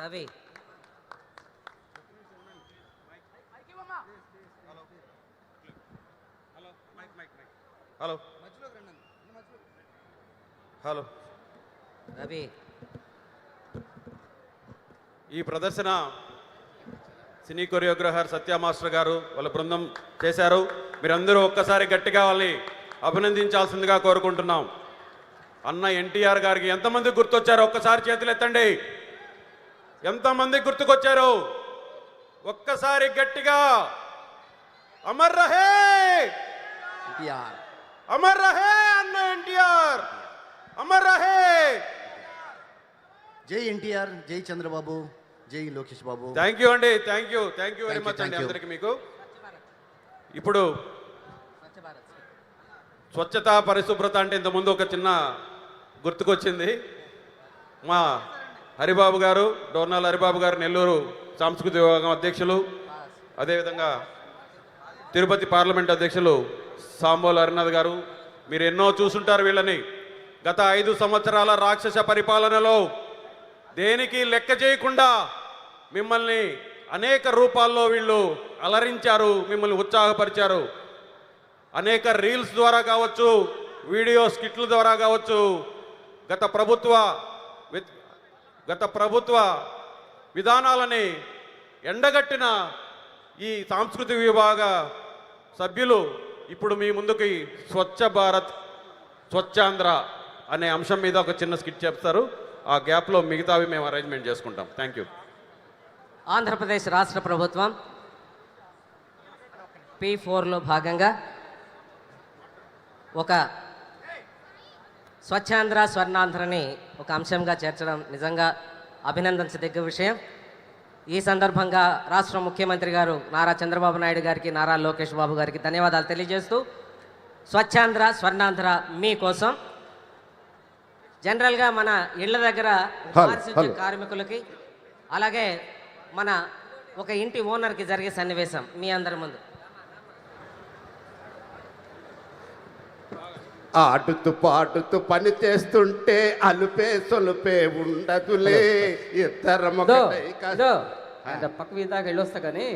Ravi hello hello Ravi ఈ ప్రదర్శన సినీ choreographer సత్య master గారు వాళ్ళ బృందం చేశారు. మీరందరూ ఒక్కసారి గట్టిగా వాళ్ళని అభినందించాల్సిందిగా కోరుకుంటున్నాం. అన్న ఎన్టీఆర్ గారికి ఎంతమంది గుర్తొచ్చారో ఒక్కసారి చేతులు ఎత్తండి. ఎంతమంది గుర్తుకొచ్చారు ఒక్కసారి గట్టిగా. అమర్ రహే ఎన్టీఆర్, అమర్ రహే అన్న ఎన్టీఆర్, అమర్ రహే. జై ఎన్టీఆర్, జై చంద్రబాబు, జై లోకేష్ బాబు. థ్యాంక్ యూ అండి, థ్యాంక్ యూ వెరీ మచ్ అండి అందరికి. మీకు ఇప్పుడు స్వచ్ఛత పరిశుభ్రత అంటే ఇంతకుముందు ఒక చిన్న గుర్తుకొచ్చింది. మా హరిబాబు గారు, డోర్నాల్ హరిబాబు గారు, నెల్లూరు సాంస్కృతిక విభాగం అధ్యక్షులు, అదేవిధంగా తిరుపతి పార్లమెంట్ అధ్యక్షులు సాంబోలు హరినాథ్ గారు. మీరు ఎన్నో చూసుంటారు వీళ్ళని. గత 5 సంవత్సరాల రాక్షస పరిపాలనలో దేనికి లెక్క చేయకుండా మిమ్మల్ని అనేక రూపాల్లో వీళ్ళు అలరించారు, మిమ్మల్ని ఉత్సాహపరిచారు. అనేక రీల్స్ ద్వారా కావచ్చు, వీడియో స్కిట్ల ద్వారా కావచ్చు, గత ప్రభుత్వ విధానాలని ఎండగట్టిన ఈ సాంస్కృతిక విభాగ సభ్యులు ఇప్పుడు మీ ముందుకి స్వచ్ఛ భారత్, స్వచ్ఛాంధ్ర అనే అంశం మీద ఒక చిన్న స్కిట్ చెప్తారు. ఆ గ్యాప్లో మిగతావి మేము అరేంజ్మెంట్ చేసుకుంటాం. Thank you. ఆంధ్రప్రదేశ్ రాష్ట్ర ప్రభుత్వం P4లో భాగంగా ఒక స్వచ్ఛాంధ్ర స్వర్ణాంధ్రని ఒక అంశంగా చేర్చడం నిజంగా అభినందించదగ్గ విషయం. ఈ సందర్భంగా రాష్ట్ర ముఖ్యమంత్రి గారు నారా చంద్రబాబు నాయుడు గారికి, నారా లోకేష్ బాబు గారికి ధన్యవాదాలు తెలియజేస్తూ, స్వచ్ఛాంధ్ర స్వర్ణాంధ్ర మీకోసం. జనరల్గా మన ఇళ్ల దగ్గర పారిశుద్ధ్య కార్మికులకి, అలాగే మన ఒక ఇంటి ఓనర్కి జరిగే సన్నివేశం మీ అందరి ముందు. ఆడుతూ పాడుతూ పని చేస్తుంటే అలుపే సొలుపే ఉండదులే. ఇద్దరం పక్క వీధాకి వెళ్ళొస్తా కానీ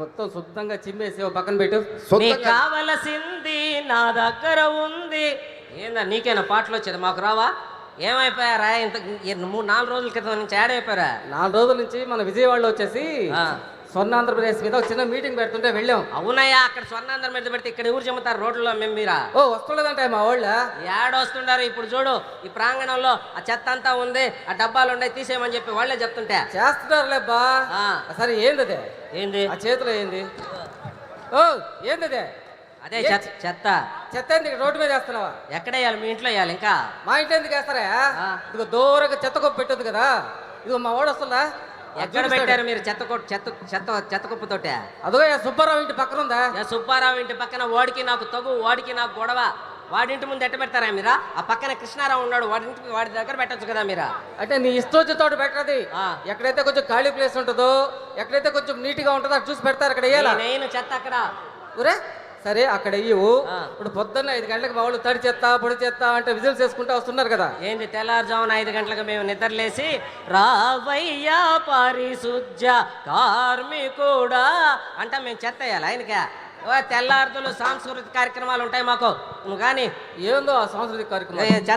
మొత్తం శుద్ధంగా చిమ్మేసి పక్కన పెట్టు. నీకు కావలసింది నా దగ్గర ఉంది. ఏందా నీకేనా పాటలు వచ్చేది, మాకు రావా? ఏమైపోయారా? ఇంత 3-4 రోజుల క్రితం నుంచి యాడ్ అయిపోయారా? 4 రోజుల నుంచి మన విజయవాడలో వచ్చేసి స్వర్ణాంధ్రప్రదేశ్ మీద ఒక చిన్న మీటింగ్ పెడుతుంటే వెళ్ళాం. అవునయ్యా, అక్కడ స్వర్ణాంధ్ర మీద పెడితే ఇక్కడ ఎవరు చెమ్ముతారు రోడ్లలో? మేము మీరా వస్తుండదంటే మా వాళ్ళ యాడ్ వస్తుండారు. ఇప్పుడు చూడు, ఈ ప్రాంగణంలో ఆ చెత్త అంతా ఉంది, ఆ డబ్బాలు ఉన్నాయి, తీసేయమని చెప్పి వాళ్ళే చెప్తుంటే చేస్తున్నారులేబ్బా. సరే ఏంది ఏంది ఆ చేతిలో ఏంది? ఏంది అదే చెత్త. చెత్త ఎందుకు రోడ్డు మీద వేస్తున్నావా? ఎక్కడ వేయాలి? మీ ఇంట్లో వేయాలి. ఇంకా మా ఇంట్లో ఎందుకు వేస్తారా? ఇదిగో దూరంగా చెత్త కొప్పు పెట్టదు కదా. ఇదిగో మా వాడు వస్తుందా? ఎక్కడ పెట్టారు మీరు చెత్త కుప్పతోటే? అదో సుబ్బారావు ఇంటి పక్కన ఉందా? సుబ్బారావు ఇంటి పక్కన వాడికి నాకు తగు, వాడికి నాకు గొడవ. వాడింటి ముందు ఎట్ట పెడతారా మీరా? ఆ పక్కన కృష్ణారావు ఉన్నాడు, వాడి దగ్గర పెట్టచ్చు కదా మీరా? అంటే నీ ఇష్టం తోట పెట్టది. ఎక్కడైతే కొంచెం ఖాళీ ప్లేస్ ఉంటుందో, ఎక్కడైతే కొంచెం నీట్ గా ఉంటుందో అక్కడ చూసి పెడతారు. అక్కడ నేను చెత్త అక్కడ ఊరే సరే అక్కడ ఇవ్వు. ఇప్పుడు పొద్దున్న 5 గంటలకు మా వాళ్ళు తడి చెత్త పొడి చెత్త అంటే విజిల్స్ చేసుకుంటూ వస్తున్నారు కదా. ఏంది తెల్లారుజామున 5 గంటలకు మేము నిద్రలేసి రావయ్యా పారిశుద్ధ్య కార్మికుడా అంట మేము చెత్త వేయాలి ఆయనకే? తెల్లారుతులు సాంస్కృతిక కార్యక్రమాలు ఉంటాయి మాకు. నువ్వు కానీ ఏందో ఆ సాంస్కృతిక కార్యక్రమం